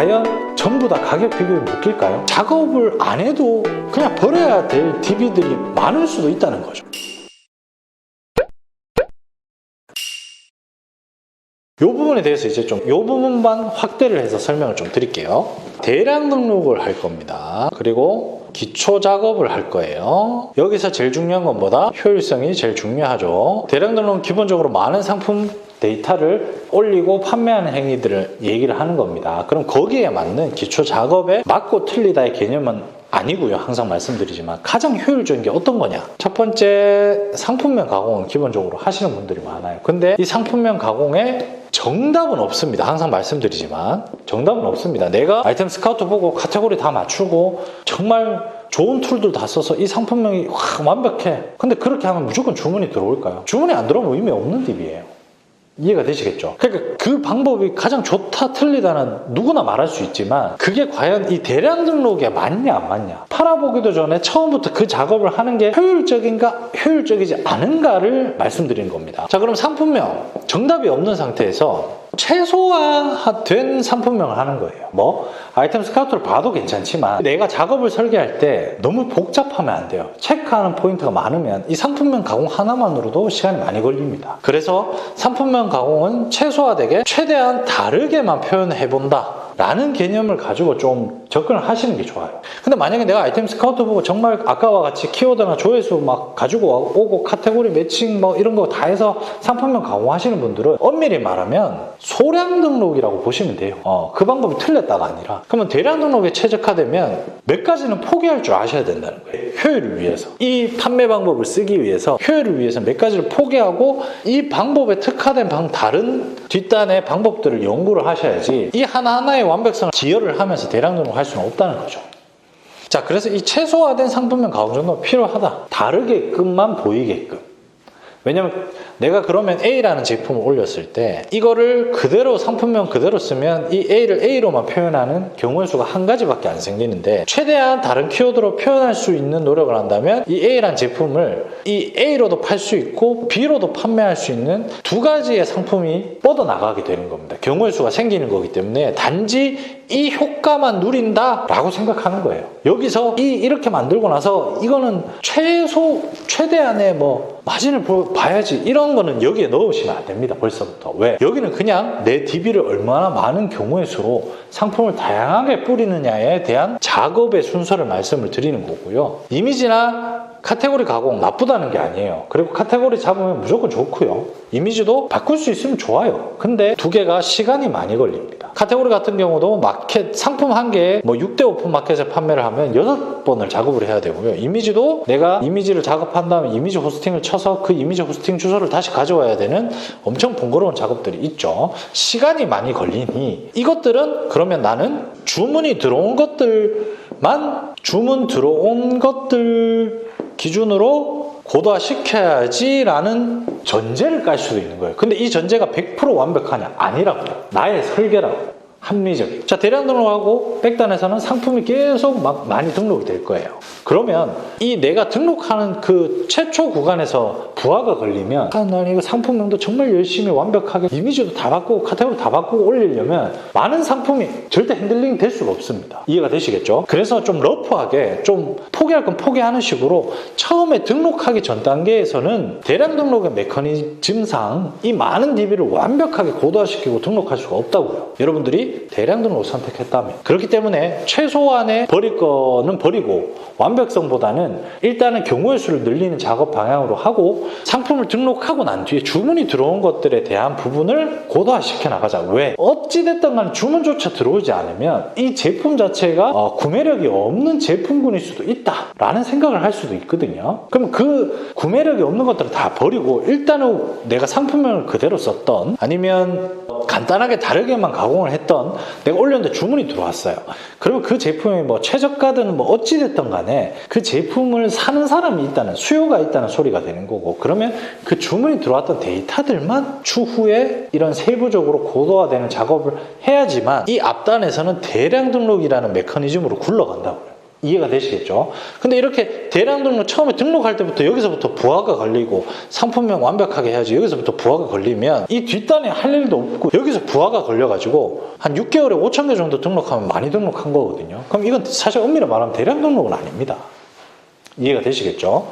과연 전부 다 가격 비교에 묶일까요? 작업을 안 해도 그냥 버려야 될 DB들이 많을 수도 있다는 거죠. 이 부분에 대해서 이제 좀 이 부분만 확대를 해서 설명을 좀 드릴게요. 대량 등록을 할 겁니다. 그리고 기초 작업을 할 거예요. 여기서 제일 중요한 건 뭐다? 효율성이 제일 중요하죠. 대량 등록은 기본적으로 많은 상품 데이터를 올리고 판매하는 행위들을 얘기를 하는 겁니다. 그럼 거기에 맞는 기초 작업에 맞고 틀리다의 개념은 아니고요. 항상 말씀드리지만 가장 효율적인 게 어떤 거냐? 첫 번째, 상품명 가공은 기본적으로 하시는 분들이 많아요. 근데 이 상품명 가공에 정답은 없습니다. 항상 말씀드리지만 정답은 없습니다. 내가 아이템 스카우트 보고 카테고리 다 맞추고 정말 좋은 툴들 다 써서 이 상품명이 완벽해. 근데 그렇게 하면 무조건 주문이 들어올까요? 주문이 안 들어오면 의미 없는 DB예요. 이해가 되시겠죠? 그러니까 그 방법이 가장 좋다 틀리다는 누구나 말할 수 있지만 그게 과연 이 대량 등록에 맞냐 안 맞냐, 팔아보기도 전에 처음부터 그 작업을 하는 게 효율적인가 효율적이지 않은가를 말씀드리는 겁니다. 자, 그럼 상품명 정답이 없는 상태에서 최소화된 상품명을 하는 거예요. 뭐 아이템 스카우트를 봐도 괜찮지만 내가 작업을 설계할 때 너무 복잡하면 안 돼요. 체크하는 포인트가 많으면 이 상품명 가공 하나만으로도 시간이 많이 걸립니다. 그래서 상품명 가공은 최소화되게 최대한 다르게만 표현해 본다 라는 개념을 가지고 좀 접근을 하시는 게 좋아요. 근데 만약에 내가 아이템 스카우트 보고 정말 아까와 같이 키워드나 조회수 막 가지고 오고 카테고리 매칭 뭐 이런 거 다 해서 상품명 가공하시는 분들은 엄밀히 말하면 소량 등록이라고 보시면 돼요. 그 방법이 틀렸다가 아니라. 그러면 대량 등록에 최적화되면 몇 가지는 포기할 줄 아셔야 된다는 거예요. 효율을 위해서. 이 판매 방법을 쓰기 위해서 효율을 위해서 몇 가지를 포기하고 이 방법에 특화된 다른 뒷단의 방법들을 연구를 하셔야지 이 하나하나의 완벽성을 지혈을 하면서 대량 등록할 수는 없다는 거죠. 자, 그래서 이 최소화된 상품명 가공 정도가 필요하다. 다르게끔만 보이게끔. 왜냐면 내가 그러면 A라는 제품을 올렸을 때 이거를 그대로 상품명 그대로 쓰면 이 A를 A로만 표현하는 경우의 수가 한 가지밖에 안 생기는데 최대한 다른 키워드로 표현할 수 있는 노력을 한다면 이 A라는 제품을 이 A로도 팔 수 있고 B로도 판매할 수 있는 두 가지의 상품이 뻗어나가게 되는 겁니다. 경우의 수가 생기는 거기 때문에 단지 이 효과만 누린다 라고 생각하는 거예요. 여기서 이렇게 만들고 나서 이거는 최대한의 뭐 마진을 봐야지 이런 거는 여기에 넣으시면 안 됩니다. 벌써부터. 왜? 여기는 그냥 내 DB를 얼마나 많은 경우의 수로 상품을 다양하게 뿌리느냐에 대한 작업의 순서를 말씀을 드리는 거고요. 이미지나 카테고리 가공 나쁘다는 게 아니에요. 그리고 카테고리 잡으면 무조건 좋고요. 이미지도 바꿀 수 있으면 좋아요. 근데 두 개가 시간이 많이 걸립니다. 카테고리 같은 경우도 마켓 상품 한 개에 뭐 6대 오픈 마켓에 판매를 하면 6번을 작업을 해야 되고요. 이미지도 내가 이미지를 작업한 다음에 이미지 호스팅을 쳐서 그 이미지 호스팅 주소를 다시 가져와야 되는 엄청 번거로운 작업들이 있죠. 시간이 많이 걸리니 이것들은 그러면 나는 주문이 들어온 것들 기준으로 고도화시켜야지라는 전제를 깔 수도 있는 거예요. 근데 이 전제가 100% 완벽하냐? 아니라고요. 나의 설계라고. 합리적인. 자, 대량 등록하고 백단에서는 상품이 계속 많이 등록이 될 거예요. 그러면 이 내가 등록하는 그 최초 구간에서 부하가 걸리면 난 이거 상품명도 정말 열심히 완벽하게 이미지도 다 바꾸고 카테고리 다 바꾸고 올리려면 많은 상품이 절대 핸들링이 될 수가 없습니다. 이해가 되시겠죠? 그래서 좀 러프하게 좀 포기할 건 포기하는 식으로 처음에 등록하기 전 단계에서는 대량 등록의 메커니즘상 이 많은 DB를 완벽하게 고도화시키고 등록할 수가 없다고요. 여러분들이 대량 등록을 선택했다면. 그렇기 때문에 최소한의 버릴 거는 버리고 완벽성보다는 일단은 경우의 수를 늘리는 작업 방향으로 하고 상품을 등록하고 난 뒤에 주문이 들어온 것들에 대한 부분을 고도화시켜 나가자. 왜? 어찌됐든 간에 주문조차 들어오지 않으면 이 제품 자체가 구매력이 없는 제품군일 수도 있다라는 생각을 할 수도 있거든요. 그럼 그 구매력이 없는 것들을 다 버리고 일단은 내가 상품명을 그대로 썼던 아니면 간단하게 다르게만 가공을 했던 내가 올렸는데 주문이 들어왔어요. 그러면 그 제품이 뭐 최저가든 뭐 어찌됐든 간에 그 제품을 사는 사람이 있다는 수요가 있다는 소리가 되는 거고 그러면 그 주문이 들어왔던 데이터들만 추후에 이런 세부적으로 고도화되는 작업을 해야지만 이 앞단에서는 대량 등록이라는 메커니즘으로 굴러간다고요. 이해가 되시겠죠? 근데 이렇게 대량 등록 처음에 등록할 때부터 여기서부터 부하가 걸리고 상품명 완벽하게 해야지 여기서부터 부하가 걸리면 이 뒷단에 할 일도 없고 여기서 부하가 걸려가지고 한 6개월에 5,000개 정도 등록하면 많이 등록한 거거든요. 그럼 이건 사실 엄밀히 말하면 대량 등록은 아닙니다. 이해가 되시겠죠?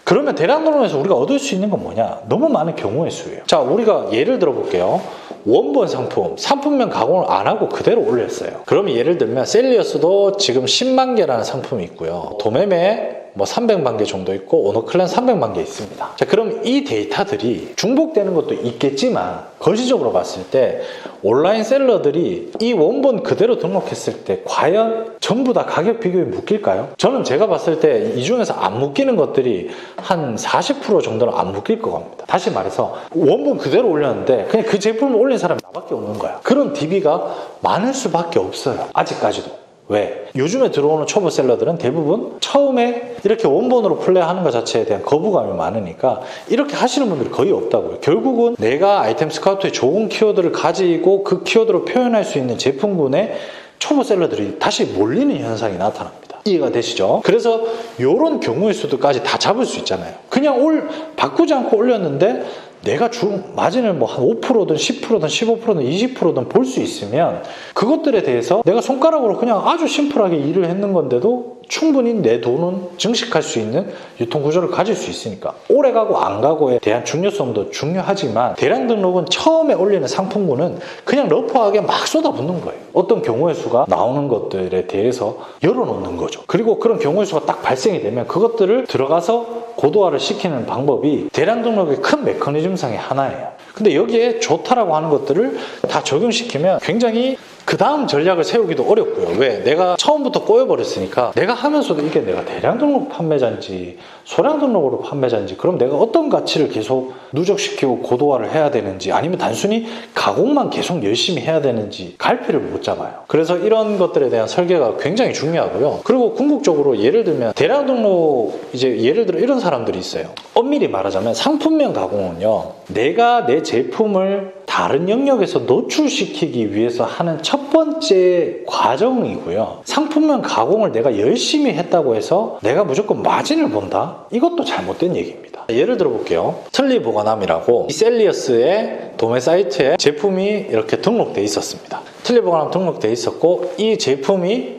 그러면 대량 등록에서 우리가 얻을 수 있는 건 뭐냐? 너무 많은 경우의 수예요. 자, 우리가 예를 들어 볼게요. 원본 상품, 상품명 가공을 안 하고 그대로 올렸어요. 그러면 예를 들면 셀리어스도 지금 10만 개라는 상품이 있고요. 도매매 뭐 300만 개 정도 있고 오너클랜 300만 개 있습니다. 자, 그럼 이 데이터들이 중복되는 것도 있겠지만 거시적으로 봤을 때 온라인 셀러들이 이 원본 그대로 등록했을 때 과연 전부 다 가격 비교에 묶일까요? 저는 제가 봤을 때 이 중에서 안 묶이는 것들이 한 40% 정도는 안 묶일 것 같습니다. 다시 말해서 원본 그대로 올렸는데 그냥 그 제품을 올린 사람이 나밖에 없는 거야. 그런 DB가 많을 수밖에 없어요. 아직까지도. 왜? 요즘에 들어오는 초보 셀러들은 대부분 처음에 이렇게 원본으로 플레이하는 것 자체에 대한 거부감이 많으니까 이렇게 하시는 분들이 거의 없다고요. 결국은 내가 아이템 스카우트에 좋은 키워드를 가지고 그 키워드로 표현할 수 있는 제품군에 초보 셀러들이 다시 몰리는 현상이 나타납니다. 이해가 되시죠? 그래서 이런 경우의 수도까지 다 잡을 수 있잖아요. 그냥 바꾸지 않고 올렸는데 내가 준 마진을 뭐 한 5%든 10%든 15%든 20%든 볼 수 있으면 그것들에 대해서 내가 손가락으로 그냥 아주 심플하게 일을 했는 건데도 충분히 내 돈은 증식할 수 있는 유통구조를 가질 수 있으니까 오래 가고 안 가고에 대한 중요성도 중요하지만 대량 등록은 처음에 올리는 상품군은 그냥 러프하게 막 쏟아붓는 거예요. 어떤 경우의 수가 나오는 것들에 대해서 열어놓는 거죠. 그리고 그런 경우의 수가 딱 발생이 되면 그것들을 들어가서 고도화를 시키는 방법이 대량 등록의 큰 메커니즘상의 하나예요. 근데 여기에 좋다라고 하는 것들을 다 적용시키면 굉장히 그 다음 전략을 세우기도 어렵고요. 왜? 내가 처음부터 꼬여버렸으니까 내가 하면서도 이게 내가 대량 등록 판매자인지 소량 등록으로 판매자인지 그럼 내가 어떤 가치를 계속 누적시키고 고도화를 해야 되는지 아니면 단순히 가공만 계속 열심히 해야 되는지 갈피를 못 잡아요. 그래서 이런 것들에 대한 설계가 굉장히 중요하고요. 그리고 궁극적으로 예를 들면 대량 등록 이제 예를 들어 이런 사람들이 있어요. 엄밀히 말하자면 상품명 가공은요. 내가 내 제품을 다른 영역에서 노출시키기 위해서 하는 첫 번째 과정이고요. 상품명 가공을 내가 열심히 했다고 해서 내가 무조건 마진을 본다? 이것도 잘못된 얘기입니다. 예를 들어 볼게요. 틀리 보관함이라고 이 셀리어스의 도매 사이트에 제품이 이렇게 등록돼 있었습니다. 틀리 보관함 등록돼 있었고 이 제품이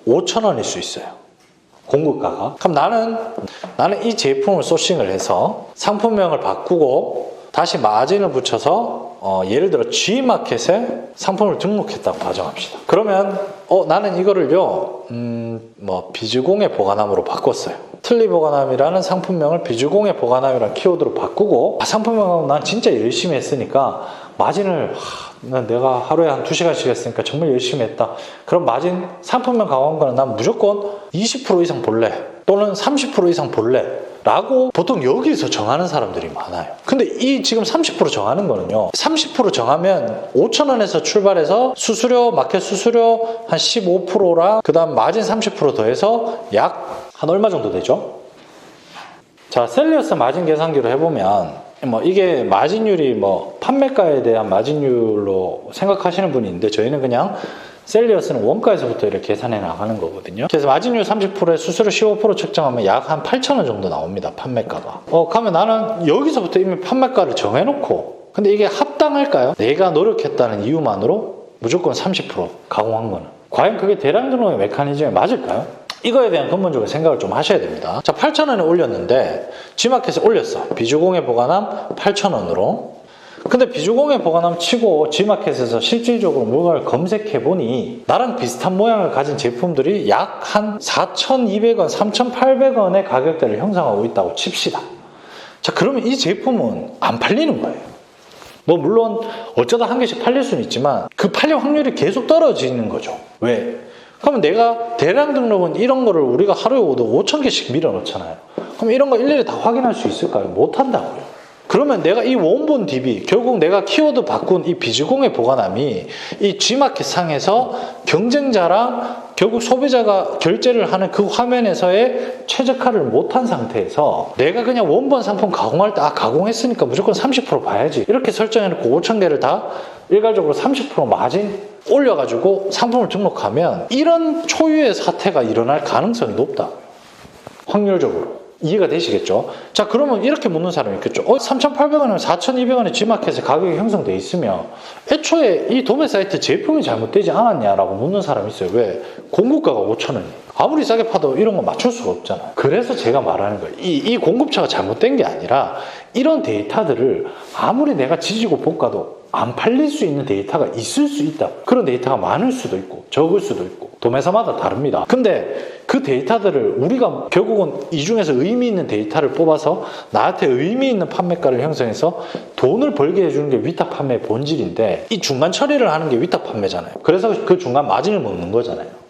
5,000원일 수 있어요. 공급가가. 그럼 나는 이 제품을 소싱을 해서 상품명을 바꾸고 다시 마진을 붙여서 예를 들어 G마켓에 상품을 등록했다고 가정합시다. 그러면 나는 이거를요 비즈공예 보관함으로 바꿨어요. 틀리 보관함이라는 상품명을 비즈공예 보관함이라는 키워드로 바꾸고 상품명하고 난 진짜 열심히 했으니까 마진을 내가 하루에 한 2시간씩 했으니까 정말 열심히 했다. 그럼 마진 상품명 강화한 거는 난 무조건 20% 이상 볼래 또는 30% 이상 볼래 라고 보통 여기서 정하는 사람들이 많아요. 근데 이 지금 30% 정하는 거는요 30% 정하면 5,000원에서 출발해서 수수료 마켓 수수료 한 15%랑 그 다음 마진 30% 더해서 약 한 얼마 정도 되죠? 자, 셀리어스 마진 계산기로 해보면 이게 마진율이 판매가에 대한 마진율로 생각하시는 분이 있는데 저희는 그냥 셀리어스는 원가에서부터 이렇게 계산해 나가는 거거든요. 그래서 마진율 30%에 수수료 15% 책정하면 약 한 8,000원 정도 나옵니다. 판매가가. 그러면 나는 여기서부터 이미 판매가를 정해놓고 근데 이게 합당할까요? 내가 노력했다는 이유만으로 무조건 30% 가공한 거는. 과연 그게 대량 등록의 메커니즘에 맞을까요? 이거에 대한 근본적인 생각을 좀 하셔야 됩니다. 자, 8,000원에 올렸는데 G마켓에 올렸어. 비주공예 보관함 8,000원으로. 근데 비주공예 보관함 치고 G마켓에서 실질적으로 뭔가를 검색해보니 나랑 비슷한 모양을 가진 제품들이 약 한 4,200원, 3,800원의 가격대를 형성하고 있다고 칩시다. 자, 그러면 이 제품은 안 팔리는 거예요. 물론 어쩌다 한 개씩 팔릴 수는 있지만 그 팔릴 확률이 계속 떨어지는 거죠. 왜? 그러면 내가 대량 등록은 이런 거를 우리가 하루에 5,000개씩 밀어넣잖아요. 그럼 이런 거 일일이 다 확인할 수 있을까요? 못한다고요. 그러면 내가 이 원본 DB, 결국 내가 키워드 바꾼 이 비즈공예 보관함이 이 G마켓 상에서 경쟁자랑 결국 소비자가 결제를 하는 그 화면에서의 최적화를 못한 상태에서 내가 그냥 원본 상품 가공할 때 가공했으니까 무조건 30% 봐야지 이렇게 설정해놓고 5,000개를 다 일괄적으로 30% 마진 올려가지고 상품을 등록하면 이런 초유의 사태가 일어날 가능성이 높다. 확률적으로. 이해가 되시겠죠? 자, 그러면 이렇게 묻는 사람이 있겠죠. 3,800원이면 4,200원에 G마켓에 가격이 형성돼 있으면 애초에 이 도매 사이트 제품이 잘못되지 않았냐라고 묻는 사람이 있어요. 왜? 공급가가 5,000원이에요. 아무리 싸게 파도 이런 거 맞출 수가 없잖아요. 그래서 제가 말하는 거예요. 이 공급처가 잘못된 게 아니라 이런 데이터들을 아무리 내가 지지고 볶아도 안 팔릴 수 있는 데이터가 있을 수 있다. 그런 데이터가 많을 수도 있고 적을 수도 있고 도매사마다 다릅니다. 근데 그 데이터들을 우리가 결국은 이 중에서 의미 있는 데이터를 뽑아서 나한테 의미 있는 판매가를 형성해서 돈을 벌게 해주는 게 위탁 판매의 본질인데 이 중간 처리를 하는 게 위탁 판매잖아요. 그래서 그 중간 마진을 먹는 거잖아요.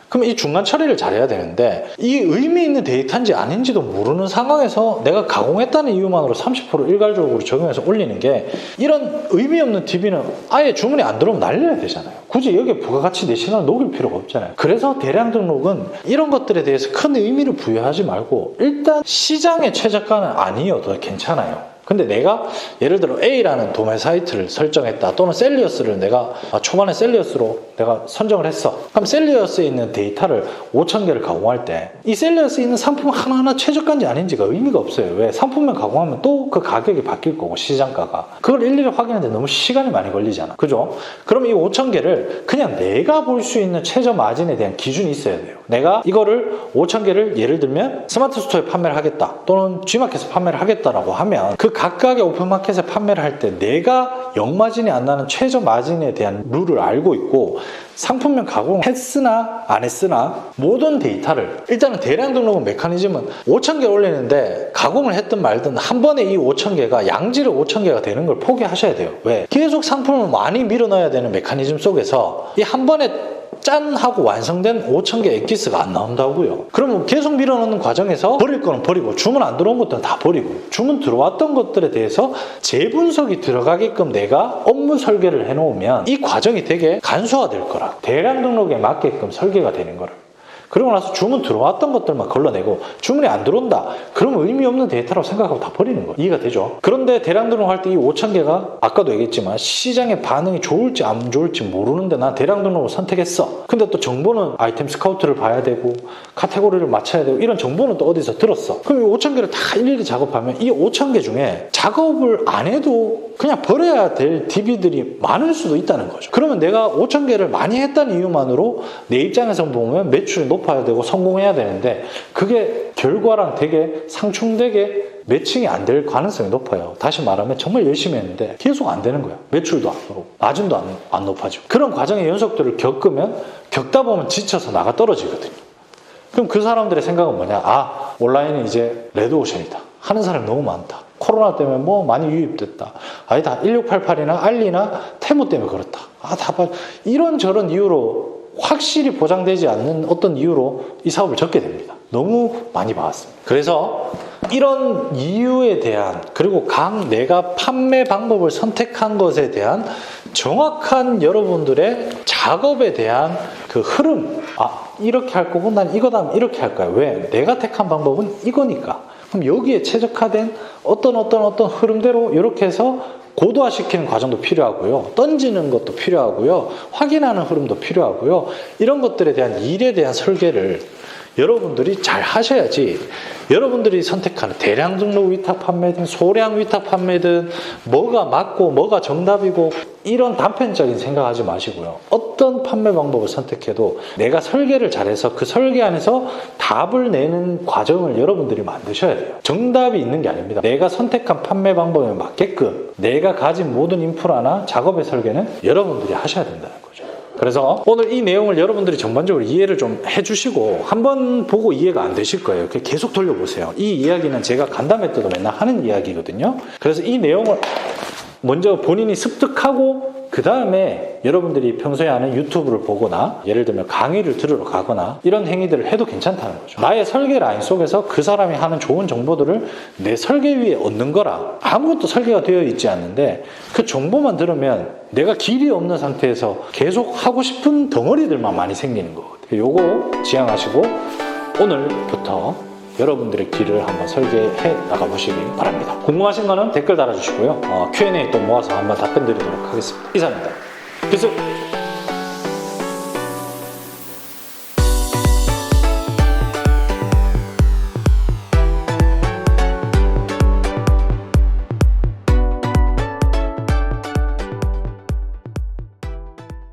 그럼 이 중간 처리를 잘해야 되는데 이 의미 있는 데이터인지 아닌지도 모르는 상황에서 내가 가공했다는 이유만으로 30% 일괄적으로 적용해서 올리는 게 이런 의미 없는 TV는 아예 주문이 안 들어오면 날려야 되잖아요. 굳이 여기에 부가가치 내 시간을 녹일 필요가 없잖아요. 그래서 대량 등록은 이런 것들에 대해서 큰 의미를 부여하지 말고 일단 시장의 최저가는 아니어도 괜찮아요. 근데 내가 예를 들어 A라는 도매 사이트를 설정했다 또는 셀리어스를 내가 초반에 셀리어스로 내가 선정을 했어. 그럼 셀리어스에 있는 데이터를 5,000개를 가공할 때 이 셀리어스에 있는 상품 하나하나 최저가인지 아닌지가 의미가 없어요. 왜? 상품만 가공하면 또 그 가격이 바뀔 거고 시장가가 그걸 일일이 확인하는데 너무 시간이 많이 걸리잖아. 그죠? 그럼 이 5,000개를 그냥 내가 볼 수 있는 최저 마진에 대한 기준이 있어야 돼요. 내가 이거를 5,000개를 예를 들면 스마트 스토어에 판매를 하겠다 또는 G마켓에서 판매를 하겠다라고 하면 그 각각의 오픈마켓에 판매를 할 때 내가 영마진이 안 나는 최저 마진에 대한 룰을 알고 있고 상품명 가공했으나 안 했으나 모든 데이터를 일단은 대량 등록은 메커니즘은 5,000개 올리는데 가공을 했든 말든 한 번에 이 5,000개가 양질의 5,000개가 되는 걸 포기하셔야 돼요. 왜? 계속 상품을 많이 밀어넣어야 되는 메커니즘 속에서 이 한 번에 짠 하고 완성된 5,000개 엑기스가 안 나온다고요. 그러면 계속 밀어넣는 과정에서 버릴 거는 버리고 주문 안 들어온 것들은 다 버리고 주문 들어왔던 것들에 대해서 재분석이 들어가게끔 내가 업무 설계를 해놓으면 이 과정이 되게 간소화될 거라. 대량 등록에 맞게끔 설계가 되는 거라. 그러고 나서 주문 들어왔던 것들만 걸러내고 주문이 안 들어온다. 그러면 의미 없는 데이터라고 생각하고 다 버리는 거예요. 이해가 되죠? 그런데 대량 등록할 때 이 5,000개가 아까도 얘기했지만 시장의 반응이 좋을지 안 좋을지 모르는데 난 대량 등록을 선택했어. 근데 또 정보는 아이템 스카우트를 봐야 되고 카테고리를 맞춰야 되고 이런 정보는 또 어디서 들었어. 그럼 이 5,000개를 다 일일이 작업하면 이 5,000개 중에 작업을 안 해도 그냥 버려야 될 DB들이 많을 수도 있다는 거죠. 그러면 내가 5,000개를 많이 했다는 이유만으로 내 입장에서 보면 매출이 높아야 되고 성공해야 되는데 그게 결과랑 되게 상충되게 매칭이 안 될 가능성이 높아요. 다시 말하면 정말 열심히 했는데 계속 안 되는 거예요. 매출도 안 오르고 마진도 안 높아지고 그런 과정의 연속들을 겪다 보면 지쳐서 나가 떨어지거든요. 그럼 그 사람들의 생각은 뭐냐? 아, 온라인은 이제 레드오션이다. 하는 사람이 너무 많다. 코로나 때문에 뭐 많이 유입됐다. 아니다. 1688이나 알리나 테무 때문에 그렇다. 이런저런 이유로 확실히 보장되지 않는 어떤 이유로 이 사업을 접게 됩니다. 너무 많이 봐왔습니다. 그래서 이런 이유에 대한 그리고 내가 판매 방법을 선택한 것에 대한 정확한 여러분들의 작업에 대한 그 흐름 이렇게 할 거고 난 이거다 이렇게 할 거야. 왜? 내가 택한 방법은 이거니까. 그럼 여기에 최적화된 어떤 흐름대로 이렇게 해서 고도화시키는 과정도 필요하고요. 던지는 것도 필요하고요. 확인하는 흐름도 필요하고요. 이런 것들에 대한 일에 대한 설계를 여러분들이 잘 하셔야지 여러분들이 선택하는 대량 등록 위탁 판매든 소량 위탁 판매든 뭐가 맞고 뭐가 정답이고 이런 단편적인 생각하지 마시고요. 어떤 판매 방법을 선택해도 내가 설계를 잘해서 그 설계 안에서 답을 내는 과정을 여러분들이 만드셔야 돼요. 정답이 있는 게 아닙니다. 내가 선택한 판매 방법에 맞게끔 내가 가진 모든 인프라나 작업의 설계는 여러분들이 하셔야 된다는 거죠. 그래서 오늘 이 내용을 여러분들이 전반적으로 이해를 좀 해주시고 한번 보고 이해가 안 되실 거예요. 계속 돌려보세요. 이 이야기는 제가 간담회 때도 맨날 하는 이야기거든요. 그래서 이 내용을 먼저 본인이 습득하고 그 다음에 여러분들이 평소에 하는 유튜브를 보거나 예를 들면 강의를 들으러 가거나 이런 행위들을 해도 괜찮다는 거죠. 나의 설계 라인 속에서 그 사람이 하는 좋은 정보들을 내 설계 위에 얻는 거라. 아무것도 설계가 되어 있지 않는데 그 정보만 들으면 내가 길이 없는 상태에서 계속 하고 싶은 덩어리들만 많이 생기는 거거든요. 요거 지향하시고 오늘부터 여러분들의 길을 한번 설계해 나가보시기 바랍니다. 궁금하신 거는 댓글 달아주시고요. Q&A 또 모아서 한번 답변 드리도록 하겠습니다. 이상입니다. 필수!